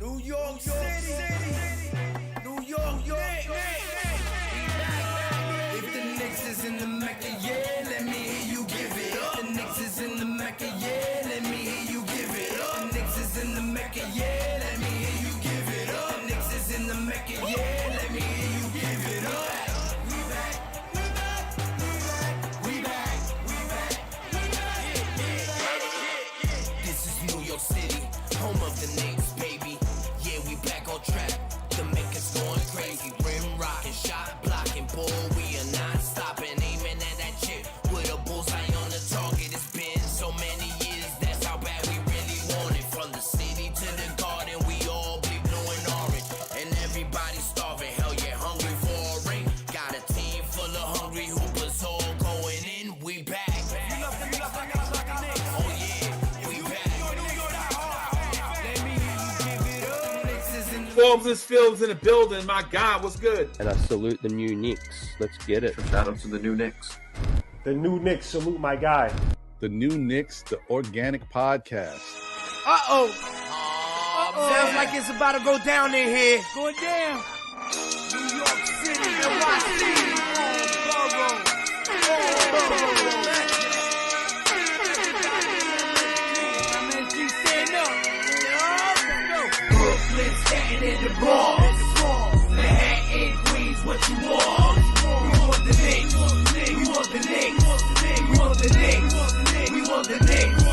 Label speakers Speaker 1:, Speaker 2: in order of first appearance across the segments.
Speaker 1: New York City, New York, Knicks. If the Knicks is in the Mecca, yeah, let me hear you give it up. The Knicks is in the Mecca, yeah, let me hear you give it up. The Knicks is in the Mecca, yeah, let me hear you give it up. The Knicks is in the Mecca, yeah, let me hear you give it up. We back, we back, we back, we back, we back. This is New York City, home of the Knicks, baby. Yeah, we back on track. The Mecca's going crazy. Rim rocking, shot blocking, bull. We are not stopping, aiming at that chip with a bullseye on the target. It's been so many years, that's how bad we really want it. From the city to the garden, we all be blue and orange, and everybody starving. Hell yeah, hungry for a ring. Got a team full of hungry hoopers all going in. We back. Oh yeah, we back. Let me hear you give it up. Knicks is in the
Speaker 2: Forbes and Phil's in the building. My God, what's good?
Speaker 3: And I salute the new Knicks. Let's get it.
Speaker 4: Shout out to the new Knicks.
Speaker 5: The new Knicks, salute my guy.
Speaker 6: The New Knicks, the organic podcast.
Speaker 1: Sounds like it's about to go down in here.
Speaker 7: Going down.
Speaker 1: New York City, R.I.P.
Speaker 7: MSG stand up.
Speaker 1: Brooklyn standing in the Bronx. Manhattan, Queens, what you want? We want the Knicks. We want the Knicks. We want the Knicks. We want the Knicks.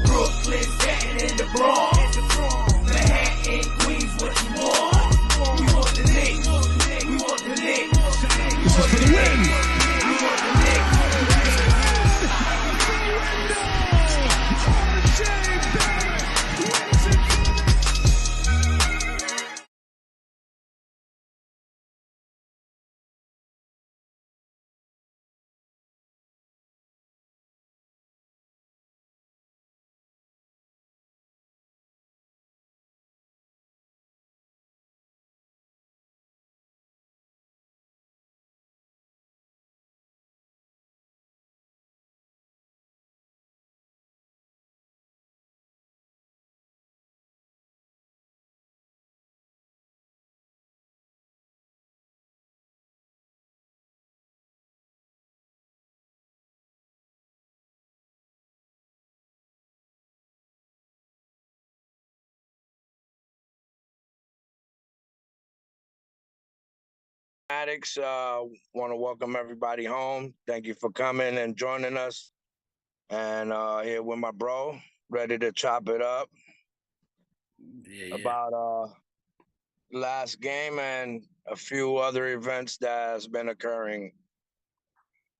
Speaker 1: Brooklyn standing in the Bronx. Manhattan, Queens, what you want? We want the Knicks. We want the Knicks. This is for the win. We want the Knicks. Addicts, want to welcome everybody home. Thank you for coming and joining us. And here with my bro, ready to chop it up about last game and a few other events that has been occurring.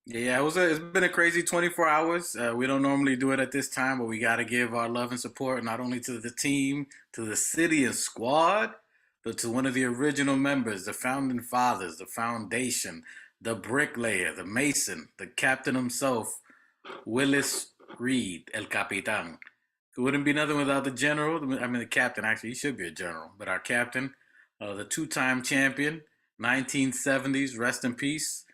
Speaker 8: Yeah, it's been a crazy 24 hours. We don't normally do it at this time, but we got to give our love and support not only to the team, to the city and squad, but to one of the original members, the founding fathers, the foundation, the bricklayer, the mason, the captain himself, Willis Reed, El Capitan. It wouldn't be nothing without the general. I mean, the captain, actually, he should be a general, but our captain, the two-time champion, 1970s, rest in peace.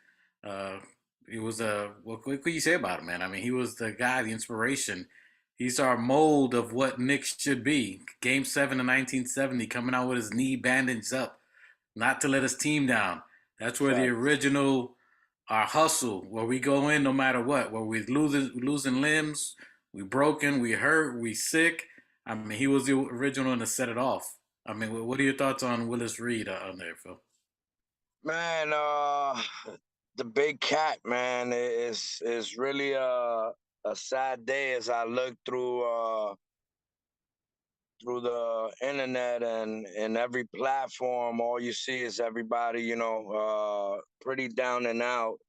Speaker 8: It was what could you say about him, man? I mean, he was the guy, the inspiration. He's our mold of what Knicks should be. Game 7 in 1970, coming out with his knee bandaged up, not to let his team down. That's where the original, our hustle, where we go in no matter what, where we losing limbs, we broken, we hurt, we sick. I mean, he was the original to set it off. I mean, what are your thoughts on Willis Reed on there, Phil?
Speaker 9: Man, the big cat, man, is really a sad day as I look through the internet and every platform. All you see is everybody, pretty down and out.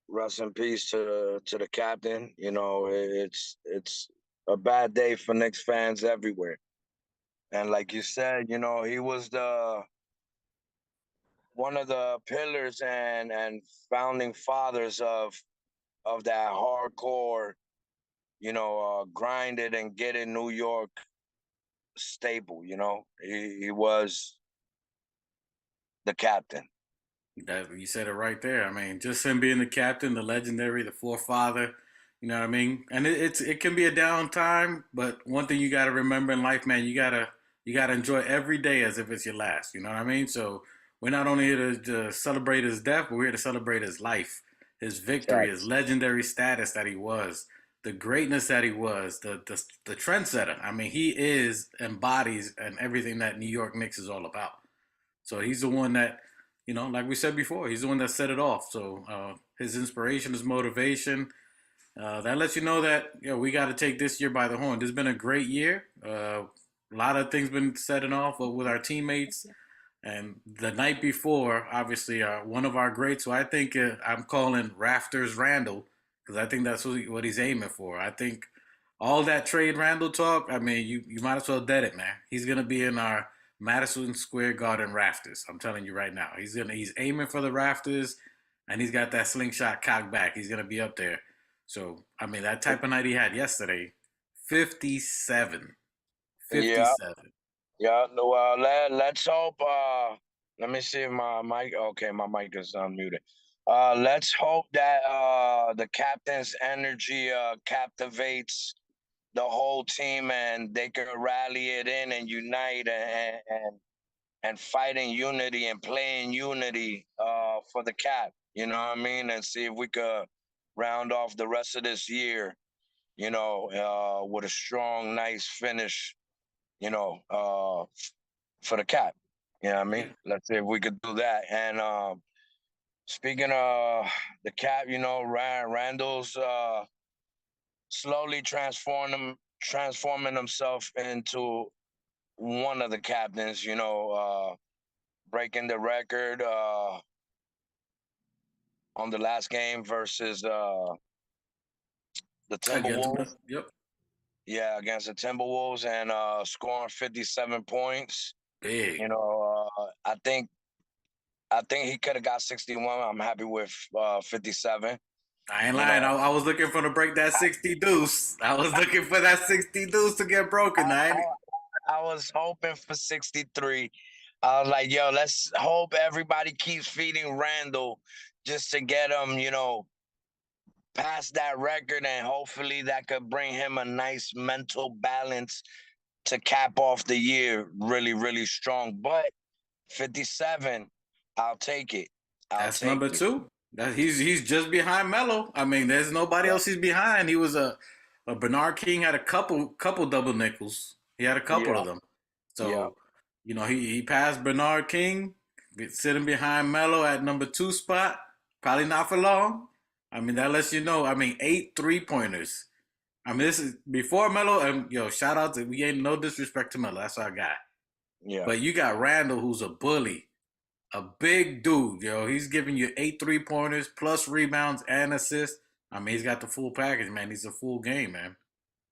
Speaker 9: Rest in peace to the captain. It's a bad day for Knicks fans everywhere. And like you said, he was one of the pillars and founding fathers of that hardcore, grind it and get in New York staple. He was the captain.
Speaker 8: You said it right there. I mean, just him being the captain, the legendary, the forefather, You know what I mean? And it can be a down time, but one thing you got to remember in life, man, you gotta enjoy every day as if it's your last. You know what I mean? So we're not only here to celebrate his death, but we're here to celebrate his life, his victory, his
Speaker 9: Facts.
Speaker 8: legendary status that he was, the greatness that he was, the trendsetter. I mean, he embodies and everything that New York Knicks is all about. So he's the one that, like we said before, he's the one that set it off. So his inspiration, his motivation, that lets you know that we got to take this year by the horn. This has been a great year. A lot of things been setting off with our teammates. And the night before, obviously, one of our greats, who I think I'm calling Rafters Randall, because I think that's what he's aiming for. I think all that trade Randall talk, I mean, you might as well dead it, man. He's going to be in our Madison Square Garden rafters. I'm telling you right now. He's aiming for the rafters, and he's got that slingshot cocked back. He's going to be up there. So, I mean, that type of night he had yesterday, 57.
Speaker 9: Yeah,
Speaker 8: 57.
Speaker 9: yeah. No, let's hope. Let me see if my mic. Okay, my mic is unmuted. Let's hope that the captain's energy captivates the whole team and they can rally it in and unite and fight in unity and play in unity for the cap. You know what I mean? And see if we could round off the rest of this year, with a strong, nice finish, for the cap. You know what I
Speaker 8: Yeah.
Speaker 9: mean? Let's see if we could do that. And speaking of the cap, Randall's slowly transforming himself into one of the captains, breaking the record on the last game versus the Timberwolves.
Speaker 8: Yep.
Speaker 9: Yeah, against the Timberwolves and scoring 57 points.
Speaker 8: Big.
Speaker 9: I think he could have got 61. I'm happy with 57.
Speaker 8: I ain't
Speaker 9: You
Speaker 8: lying.
Speaker 9: know,
Speaker 8: I was looking for to break that 60 deuce. I was looking for that 60 deuce to get broken.
Speaker 9: I was hoping for 63. I was like, yo, let's hope everybody keeps feeding Randall just to get him, past that record, and hopefully that could bring him a nice mental balance to cap off the year really, really strong. But 57, I'll take it. I'll
Speaker 8: That's
Speaker 9: take
Speaker 8: number
Speaker 9: it.
Speaker 8: two. He's just behind Melo. I mean, there's nobody else he's behind. He was a Bernard King had a couple double nickels. He had a couple
Speaker 9: Yeah,
Speaker 8: of them.
Speaker 9: yeah.
Speaker 8: So, he passed Bernard King, sitting behind Melo at number 2 spot. Probably not for long. I mean, that lets you know. I mean, 8 3-pointers. I mean, this is before Melo. And shout out to, we ain't no disrespect to Melo. That's our guy.
Speaker 9: Yeah.
Speaker 8: But you got Randall, who's a bully. A big dude, He's giving you 8 3-pointers plus rebounds and assists. I mean, he's got the full package, man. He's a full game, man.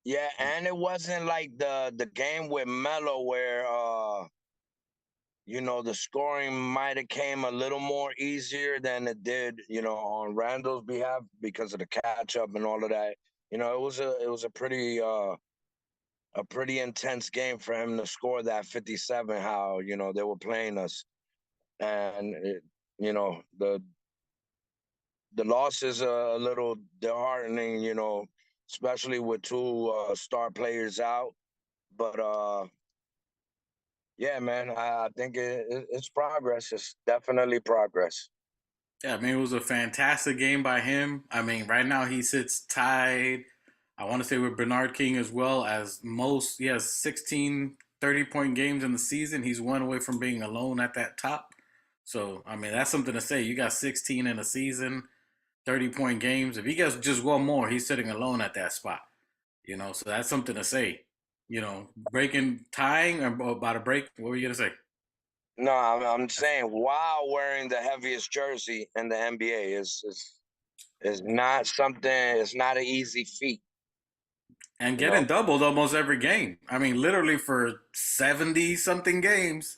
Speaker 9: Yeah, and it wasn't like the game with Melo where the scoring might have came a little more easier than it did, on Randall's behalf because of the catch up and all of that. It was a pretty intense game for him to score that 57. How they were playing us, and the loss is a little disheartening. Especially with two star players out. But yeah, man, I think it's progress. It's definitely progress.
Speaker 8: Yeah, I mean, it was a fantastic game by him. I mean, right now he sits tied, I want to say, with Bernard King as well as most. He has 16 30-point games in the season. He's one away from being alone at that top. So, I mean, that's something to say. You got 16 in a season, 30-point games. If he gets just one more, he's sitting alone at that spot. So that's something to say. Tying, or about to break. What were you gonna say?
Speaker 9: No, I'm saying while wearing the heaviest jersey in the NBA is not something. It's not an easy feat.
Speaker 8: And
Speaker 9: You know,
Speaker 8: getting doubled almost every game. I mean, literally for 70 something games,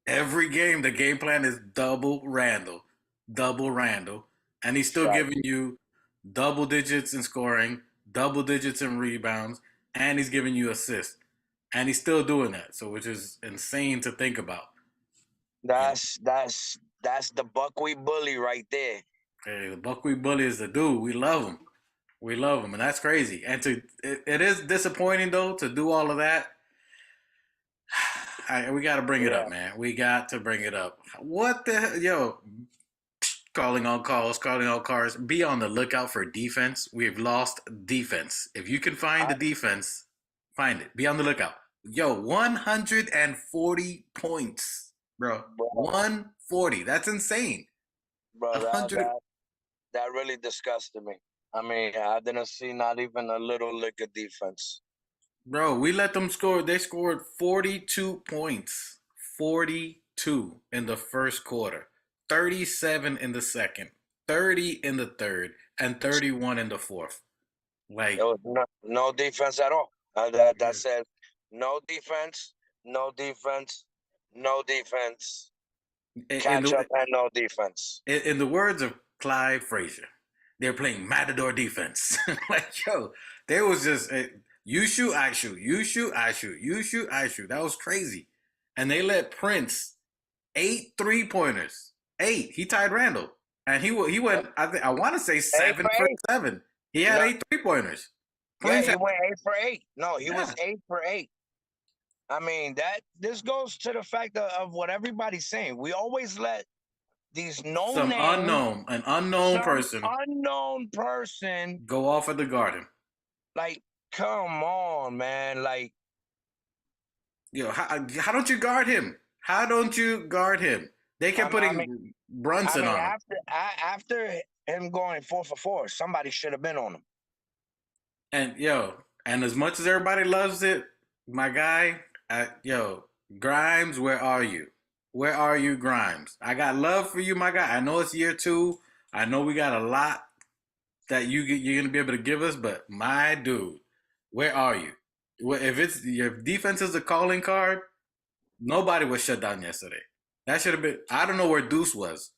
Speaker 8: every game the game plan is double Randall, and he's still
Speaker 9: Right.
Speaker 8: giving you double digits in scoring, double digits in rebounds, and he's giving you assists, and he's still doing that. So, which is insane to think about.
Speaker 9: That's the buckwheat bully right there.
Speaker 8: Hey, the Buckwheat Bully is the dude. We love him. We love him, and that's crazy. And it is disappointing though to do all of that. We got to bring it
Speaker 9: Yeah,
Speaker 8: up, man. We got to bring it up. What the hell, yo? Calling all calls, calling all cars. Be on the lookout for defense. We've lost defense. If you can find the defense, find it. Be on the lookout. Yo, 140 points, bro.
Speaker 9: bro,
Speaker 8: 140. That's insane.
Speaker 9: bro,
Speaker 8: 100.
Speaker 9: that really disgusted me. I mean, I didn't see not even a little lick of defense.
Speaker 8: Bro, we let them score. They scored 42 points. 42 in the first quarter, 37 in the second, 30 in the third, and 31 in the fourth. Like,
Speaker 9: There was no defense at all. That said, no defense, no defense, no defense. Catch up and no defense.
Speaker 8: in the words of Clive Frazier, they're playing matador defense. Like, yo, there was just you shoot, I shoot, you shoot, I shoot, you shoot, I shoot. That was crazy. And they let Prince 8 3-pointers. 8. He tied Randal, and he went. I want to say 7 for 7. He had 8 3-pointers.
Speaker 9: Yeah, he went 8 for 8. No, he was 8 for 8. I mean, this goes to the fact of what everybody's saying. We always let these unknown person
Speaker 8: go off at the Garden.
Speaker 9: Like, come on, man. Like,
Speaker 8: yo, how don't you guard him? How don't you guard him? They kept putting Brunson on him.
Speaker 9: After him going 4 for 4, somebody should have been on him.
Speaker 8: And as much as everybody loves it, my guy, Grimes, where are you? Where are you, Grimes? I got love for you, my guy. I know it's year 2. I know we got a lot that you're going to be able to give us, but my dude, where are you? If your defense is a calling card, nobody was shut down yesterday. That should have been. I don't know where Deuce was.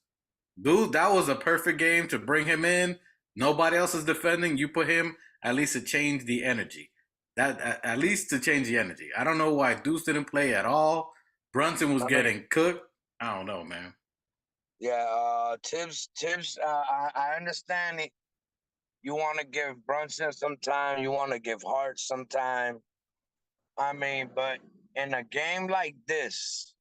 Speaker 8: Dude, that was a perfect game to bring him in. Nobody else is defending. You put him at least to change the energy. At least to change the energy. I don't know why Deuce didn't play at all. Brunson was getting cooked. I don't know, man.
Speaker 9: Yeah, Tibbs. I understand it. You want to give Brunson some time. You want to give Hart some time. I mean, but in a game like this,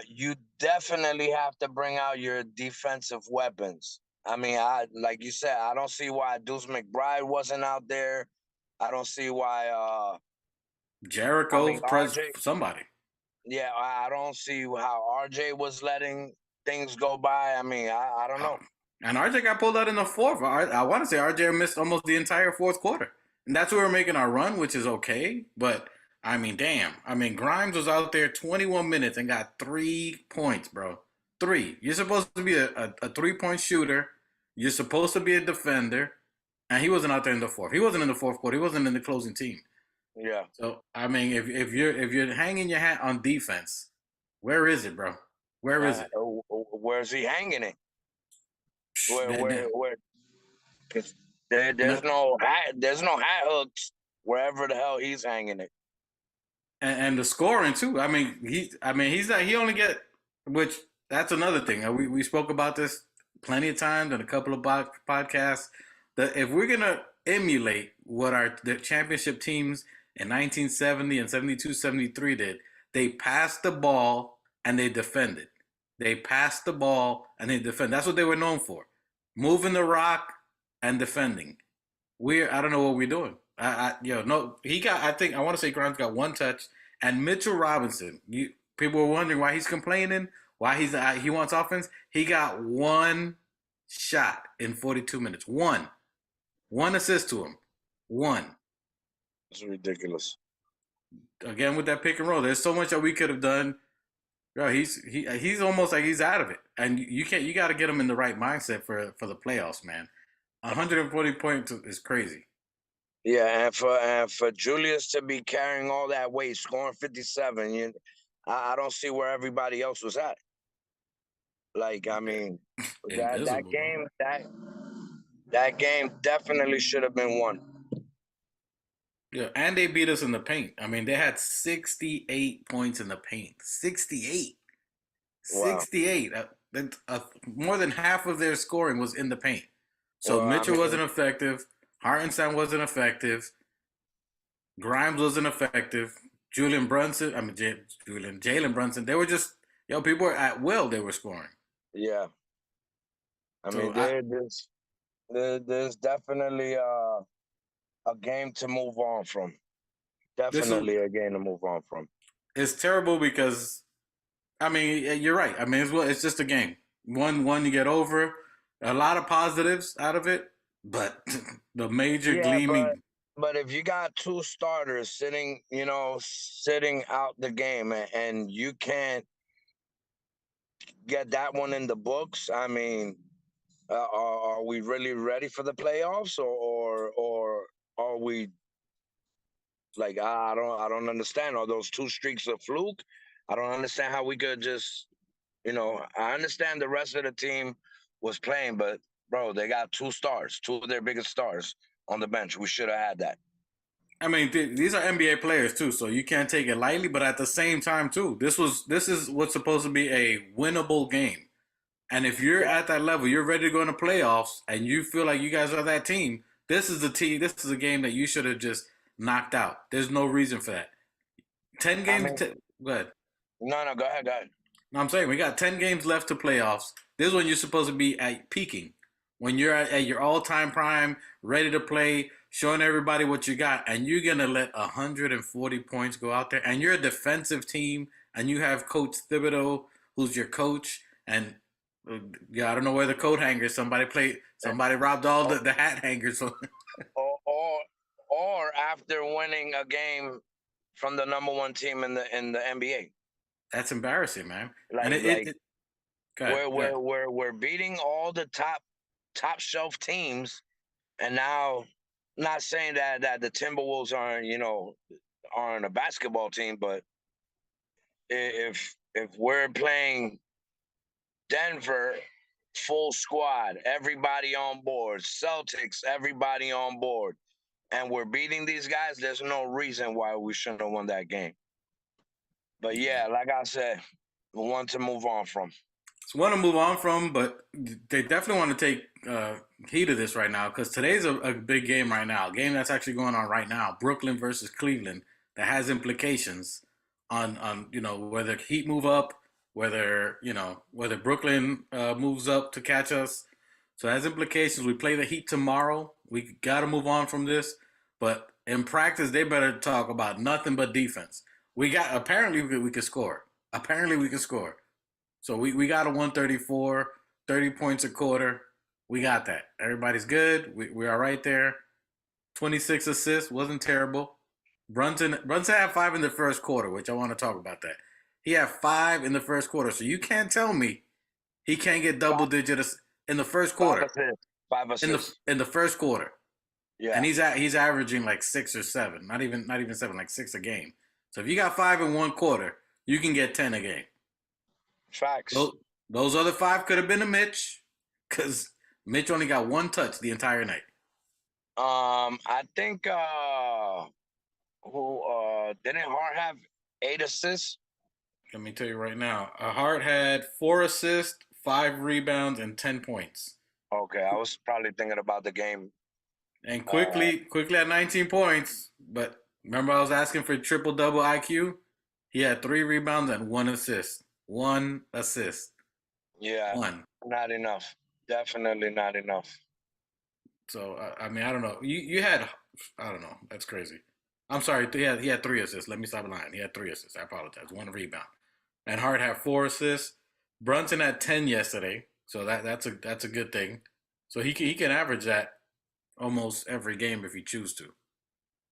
Speaker 9: you definitely have to bring out your defensive weapons. I mean, like you said, I don't see why Deuce McBride wasn't out there. I don't see why
Speaker 8: Jericho pressed somebody.
Speaker 9: Yeah, I don't see how RJ was letting things go by. I mean, I don't know.
Speaker 8: And RJ got pulled out in the fourth. I want to say RJ missed almost the entire fourth quarter. And that's where we're making our run, which is okay. But, I mean, damn. I mean, Grimes was out there 21 minutes and got 3 points, bro. 3. You're supposed to be a 3-point shooter. You're supposed to be a defender. And he wasn't out there in the fourth. He wasn't in the fourth quarter. He wasn't in the closing team.
Speaker 9: Yeah.
Speaker 8: So, I mean, if you're hanging your hat on defense, where is it, bro? Where is it?
Speaker 9: Where's he hanging it? Where? Because there's no hat hooks wherever the hell he's hanging it.
Speaker 8: And the scoring too. I mean, he's not. He only get, which that's another thing. We spoke about this plenty of times in a couple of podcasts. That if we're gonna emulate what the championship teams in 1970 and 72, 73 did, they passed the ball and they defended. They passed the ball and they defend. That's what they were known for. Moving the rock and defending. I don't know what we're doing. I want to say Grimes got 1 touch, and Mitchell Robinson. People were wondering why he's complaining, why he wants offense. He got 1 shot in 42 minutes. 1 assist to him. 1.
Speaker 9: It's ridiculous.
Speaker 8: Again with that pick and roll, there's so much that we could have done. Bro, he's almost like he's out of it, and you got to get him in the right mindset for the playoffs, man. 140 points is crazy.
Speaker 9: Yeah, and for Julius to be carrying all that weight, scoring 57, I don't see where everybody else was at. Like, I mean, that game definitely should have been won.
Speaker 8: Yeah, and they beat us in the paint. I mean, they had 68 points in the paint. 68. Wow. 68. More than half of their scoring was in the paint. So
Speaker 9: Well,
Speaker 8: Mitchell wasn't effective. Hartenstein wasn't effective. Grimes wasn't effective. Jalen Brunson. They were just people were at will. They were scoring.
Speaker 9: yeah. I
Speaker 8: So
Speaker 9: mean, there's definitely a game to move on from.
Speaker 8: this is
Speaker 9: Definitely a game to move on from.
Speaker 8: it's terrible because I mean you're right. I mean it's just a game. One you get over. A lot of positives out of it, but the major
Speaker 9: Yeah,
Speaker 8: gleaming.
Speaker 9: but if you got two starters sitting out the game, and you can't get that one in the books, I mean, are we really ready for the playoffs, or are we like, I don't understand. Are those two streaks a fluke? I don't understand how we could just, I understand the rest of the team was playing, but bro, they got two stars, two of their biggest stars on the bench. We should have had that.
Speaker 8: I mean, these are NBA players too, so you can't take it lightly. But at the same time, too, this is what's supposed to be a winnable game. And if you're at that level, you're ready to go in the playoffs, and you feel like you guys are that team. This is the team. This is a game that you should have just knocked out. There's no reason for that. 10 games.
Speaker 9: I mean,
Speaker 8: Go ahead.
Speaker 9: no, go ahead, go ahead.
Speaker 8: No, I'm saying we got 10 games left to playoffs. This is when you're supposed to be at peaking. When you're at your all-time prime, ready to play, showing everybody what you got, and you're going to let 140 points go out there, and you're a defensive team, and you have Coach Thibodeau, who's your coach, and I don't know where the coat hangers. Somebody robbed all the hat hangers.
Speaker 9: or after winning a game from the number one team in the NBA.
Speaker 8: That's embarrassing, man.
Speaker 9: We're beating all the top shelf teams, and now, not saying that the Timberwolves aren't a basketball team, but if we're playing Denver full squad, everybody on board, Celtics, everybody on board, and we're beating these guys, there's no reason why we shouldn't have won that game. But yeah, like I said, we want to move on from.
Speaker 8: It's one to move on from, but they definitely want to take heed of this right now because today's a big game right now. A game that's actually going on right now, Brooklyn versus Cleveland, that has implications on whether Heat move up, whether Brooklyn moves up to catch us. So it has implications. We play the Heat tomorrow. We got to move on from this. But in practice, they better talk about nothing but defense. Apparently we can score. So we got a 134, 30 points a quarter. We got that. Everybody's good. We are right there. 26 assists. Wasn't terrible. Brunson had 5 in the first quarter, which I want to talk about that. He had 5 in the first quarter. So you can't tell me he can't get double digits in the first quarter.
Speaker 9: 5 assists.
Speaker 8: In the first quarter.
Speaker 9: Yeah.
Speaker 8: And he's averaging like 6 or 7. Not even 7, like 6 a game. So if you got 5 in one quarter, you can get 10 a game.
Speaker 9: Facts.
Speaker 8: Those other 5 could have been a Mitch, because Mitch only got 1 touch the entire night.
Speaker 9: I think didn't Hart have 8 assists?
Speaker 8: Let me tell you right now. Hart had 4 assists, 5 rebounds, and 10 points.
Speaker 9: Okay, I was probably thinking about the game.
Speaker 8: And quickly had 19 points. But remember I was asking for triple-double IQ? He had 3 rebounds and 1 assist. 1 assist.
Speaker 9: Yeah.
Speaker 8: 1.
Speaker 9: Not enough. Definitely not enough.
Speaker 8: So, I mean, I don't know. You had, I don't know. That's crazy. I'm sorry. He had 3 assists. Let me stop lying. He had 3 assists. I apologize. 1 rebound. And Hart had 4 assists. Brunson had 10 yesterday. So that's a good thing. So he can average that almost every game if he chooses to.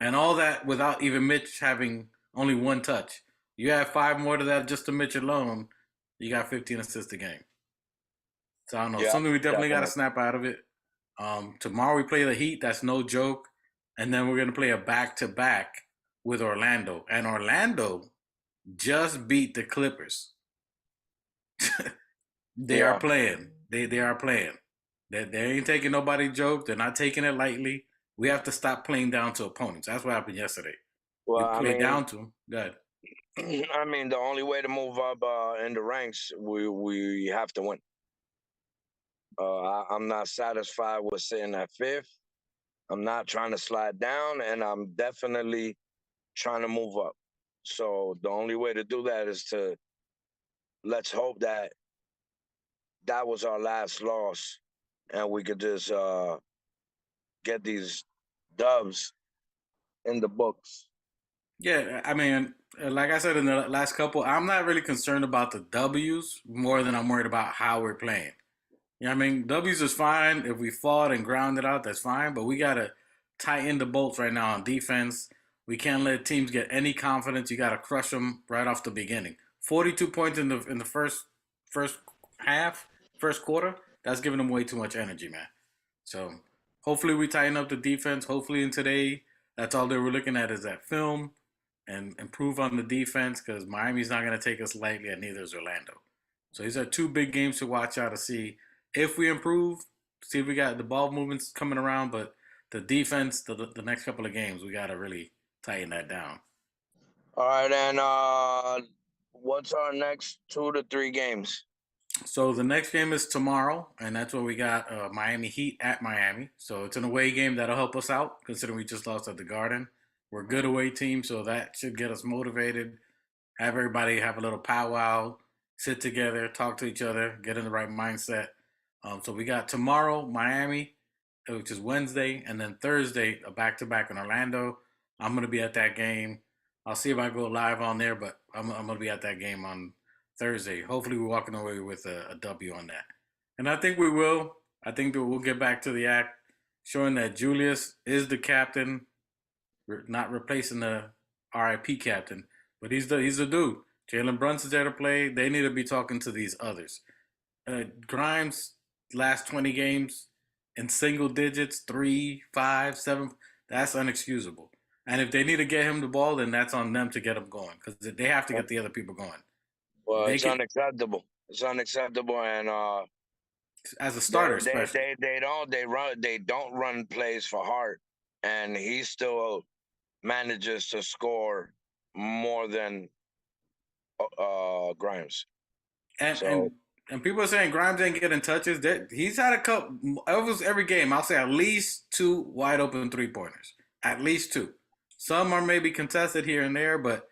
Speaker 8: And all that without even Mitch having only 1 touch. You have 5 more to that just to Mitch alone, you got 15 assists a game. So I don't know.
Speaker 9: Yeah,
Speaker 8: something we definitely got to snap out of it. Tomorrow we play the Heat. That's no joke. And then we're going to play a back-to-back with Orlando. And Orlando just beat the Clippers. They are playing. They are playing. They ain't taking nobody joke. They're not taking it lightly. We have to stop playing down to opponents. That's what happened yesterday.
Speaker 9: Well,
Speaker 8: we played down to them. Good.
Speaker 9: I mean, the only way to move up in the ranks, we have to win. I'm not satisfied with sitting at fifth. I'm not trying to slide down, and I'm definitely trying to move up. So the only way to do that is to let's hope that that was our last loss, and we could just get these dubs in the books.
Speaker 8: Yeah, I mean, like I said in the last couple, I'm not really concerned about the W's more than I'm worried about how we're playing. You know what I mean? W's is fine. If we fought and ground it out, that's fine. But we got to tighten the bolts right now on defense. We can't let teams get any confidence. You got to crush them right off the beginning. 42 points in the first half, first quarter. That's giving them way too much energy, man. So hopefully we tighten up the defense. Hopefully in today, that's all they were looking at is that film and improve on the defense because Miami's not going to take us lightly, and neither is Orlando. So these are two big games to watch out to see if we improve. See if we got the ball movements coming around, but the defense, the next couple of games, we got to really tighten that down.
Speaker 9: All right, and what's our next 2 to 3 games?
Speaker 8: So the next game is tomorrow, and that's where we got Miami Heat at Miami. So it's an away game that'll help us out, considering we just lost at the Garden. We're a good away team, so that should get us motivated. Have everybody have a little powwow, sit together, talk to each other, get in the right mindset. So we got tomorrow Miami, which is Wednesday, and then Thursday a back-to-back in Orlando. I'm gonna be at that game. I'll see if I go live on there, but I'm gonna be at that game on Thursday. Hopefully, we're walking away with a W on that, and I think we will. I think that we'll get back to the act, showing that Julius is the captain, not replacing the R.I.P. captain, but he's the dude. Jalen Brunson's there to play. They need to be talking to these others. Grimes last 20 games in single digits, 3, 5, 7. That's unexcusable. And if they need to get him the ball, then that's on them to get him going because they have to get the other people going.
Speaker 9: Well, it's unacceptable. It's unacceptable, and
Speaker 8: as a starter, especially
Speaker 9: they don't run plays for Hart, and he still manages to score more than Grimes.
Speaker 8: And people are saying Grimes ain't getting touches. He's had a couple. Almost every game, I'll say at least 2 wide open 3-pointers. At least 2. Some are maybe contested here and there, but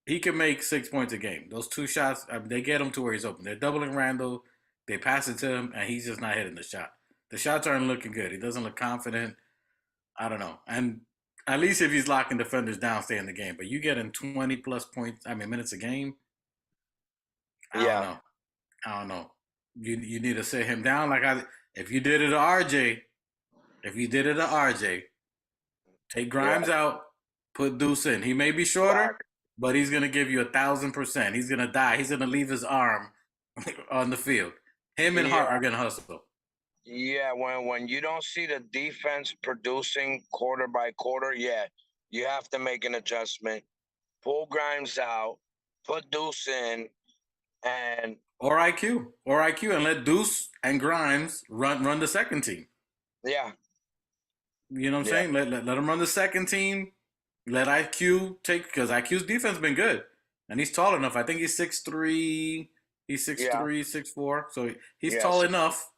Speaker 8: he can make 6 points a game. Those 2 shots, they get him to where he's open. They're doubling Randal. They pass it to him, and he's just not hitting the shot. The shots aren't looking good. He doesn't look confident. I don't know. And at least if he's locking defenders down, stay in the game. But you getting 20-plus minutes a game, I don't know. You need to sit him down. If you did it to RJ, take Grimes out, put Deuce in. He may be shorter, but he's gonna give you 1,000%. He's gonna die. He's gonna leave his arm on the field. Him and Hart are gonna hustle.
Speaker 9: Yeah, when you don't see the defense producing quarter by quarter, you have to make an adjustment. Pull Grimes out, put Deuce in, and
Speaker 8: or IQ, and let Deuce and Grimes run the second team.
Speaker 9: Yeah,
Speaker 8: you know what I'm saying. Let them run the second team. Let IQ take because IQ's defense has been good, and he's tall enough. I think he's 6'3". He's 6'3", 6'4". So he's tall enough.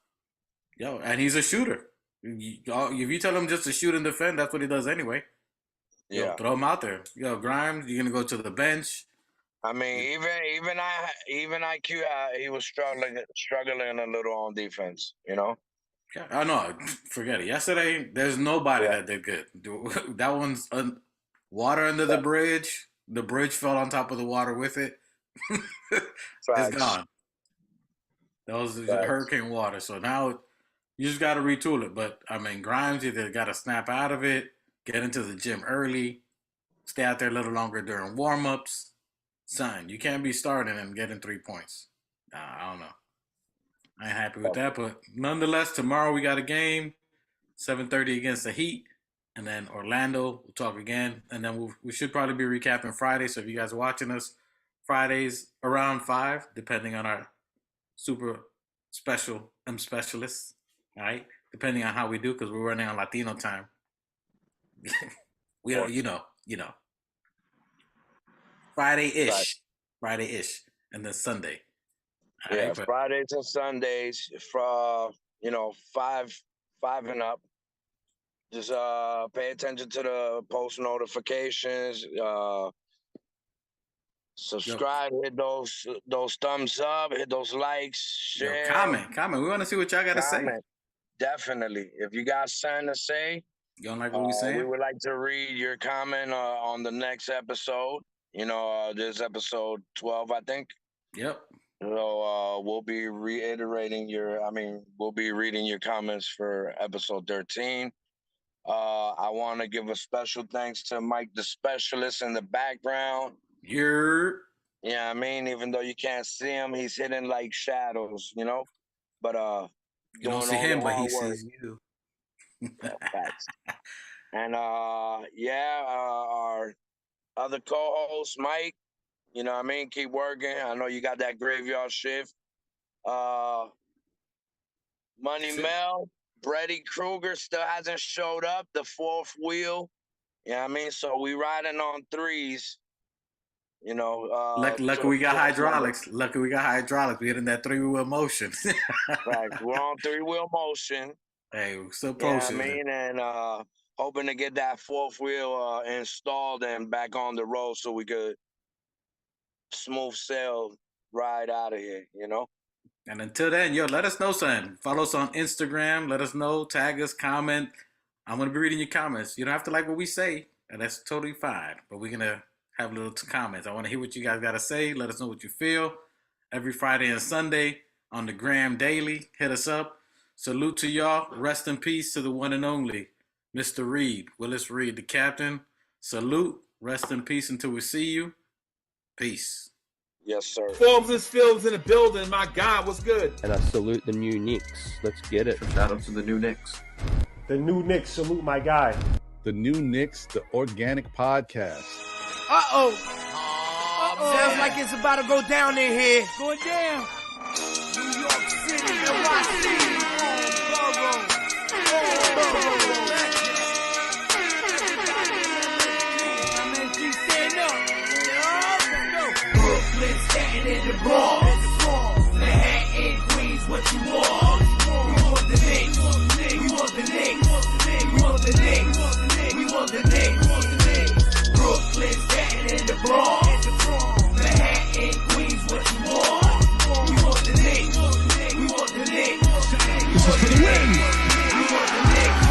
Speaker 8: And he's a shooter. If you tell him just to shoot and defend, that's what he does anyway. Throw him out there. Grimes, you're gonna go to the bench.
Speaker 9: I mean, even IQ, he was struggling a little on defense. You know.
Speaker 8: Yeah, I know. Forget it. Yesterday, there's nobody that did good. That one's water under the bridge. The bridge fell on top of the water with it. It's gone. That was hurricane water. So now you just got to retool it. But, I mean, Grimes either got to snap out of it, get into the gym early, stay out there a little longer during warm-ups. Son, you can't be starting and getting 3 points. I don't know. I ain't happy with that. But nonetheless, tomorrow we got a game, 7:30 against the Heat. And then Orlando, we'll talk again. And then we should probably be recapping Friday. So if you guys are watching us, Fridays around 5, depending on our super special specialists. All right? Depending on how we do, because we're running on Latino time. We don't, you know. Friday-ish. And then Sunday.
Speaker 9: Fridays and Sundays. five and up. Just pay attention to the post notifications. Subscribe, hit those thumbs up, hit those likes, share,
Speaker 8: Comment. We want to see what y'all got to say.
Speaker 9: comment. Definitely. If you got something to say,
Speaker 8: You don't like what we
Speaker 9: we
Speaker 8: saying?
Speaker 9: would like to read your comment on the next episode. This episode 12, I think.
Speaker 8: Yep.
Speaker 9: So we'll be reading your comments for episode 13. I want to give a special thanks to Mike, the specialist in the background. Yeah, I mean, even though you can't see him, he's hidden like shadows, But
Speaker 8: you don't see him, but he sees you.
Speaker 9: Facts. And our other co-host, Mike, keep working. I know you got that graveyard shift. Money Mel, Brady Kruger still hasn't showed up, the fourth wheel. So we riding on threes.
Speaker 8: Lucky we got hydraulics. We hitting that 3-wheel motion.
Speaker 9: Right, we're on 3-wheel motion.
Speaker 8: Hey, we're still pushing.
Speaker 9: And hoping to get that fourth wheel installed and back on the road so we could smooth sail ride out of here.
Speaker 8: And until then, let us know something. Follow us on Instagram. Let us know. Tag us. Comment. I'm going to be reading your comments. You don't have to like what we say, and that's totally fine. But we're going to have little comments. I want to hear what you guys got to say. Let us know what you feel. Every Friday and Sunday on the Gram Daily. Hit us up. Salute to y'all. Rest in peace to the one and only Mr. Reed, Willis Reed, the captain. Salute. Rest in peace until we see you. Peace.
Speaker 9: Yes, sir.
Speaker 2: Films in the building. My God, what's good?
Speaker 3: And I salute the new Knicks. Let's get it.
Speaker 4: Shout out to the new Knicks.
Speaker 5: The new Knicks, salute my guy.
Speaker 6: The new Knicks, the organic podcast.
Speaker 7: Uh-oh. Sounds like it's about to go down in here. Going down. New York City, NYC, Brooklyn, Staten in the Bronx. Manhattan, Queens, what you want? We want the Knicks. We want the Knicks. We want the Knicks. We want the Knicks. Brooklyn, Staten in the Bronx. Manhattan, Queens, what you want? We want the Knicks. We want the Knicks. We want the Knicks. We want the Knicks.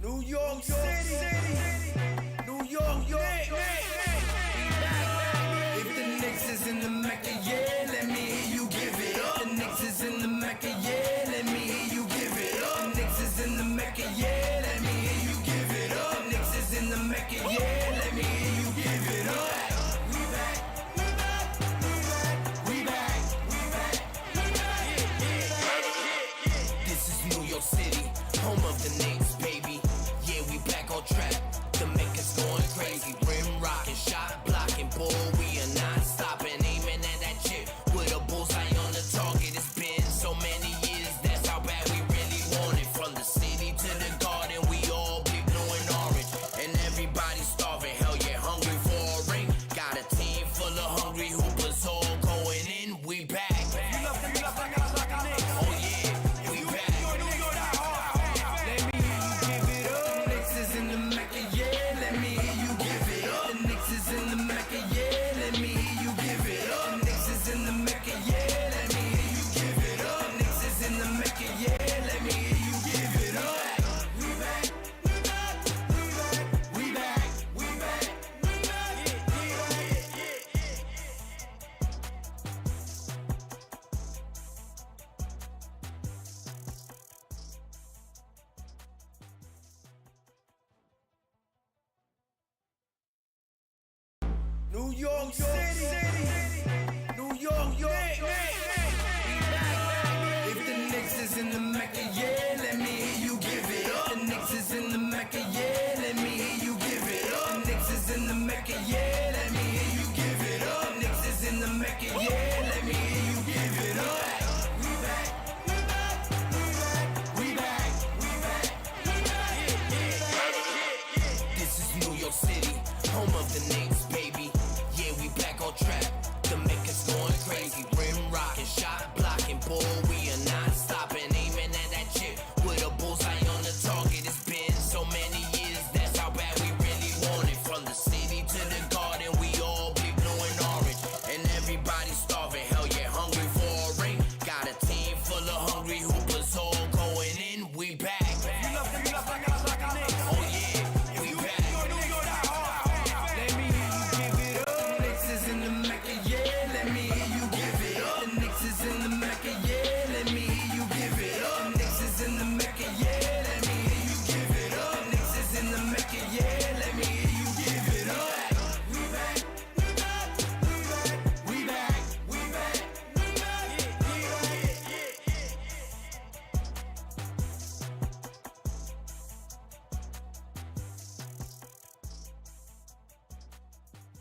Speaker 7: New York City, New York, If the Knicks is in the Mecca, yeah, let me hear you give it up. The Knicks is in the Mecca, yeah, let me hear you give it up. The Knicks is in the Mecca, yeah, let me hear you give it up. The Knicks is in the Mecca, yeah, let me hear you give it up. We back, we back, we back, we back, we back.
Speaker 1: This is New York City, home of the Knicks, baby. Yeah, we back on track. The Mecca's going crazy. Rim rocking, shot blocking, bull. We are not stopping, aiming at that chip with a bullseye on the target. It's been so many years, that's how bad we really want it. From the city to the garden, we all be blue and orange, and everybody starving. Hell yeah, hungry for a ring. Got a team full of hungry hoopers all going in. We back. Oh yeah, we back.
Speaker 7: New York City.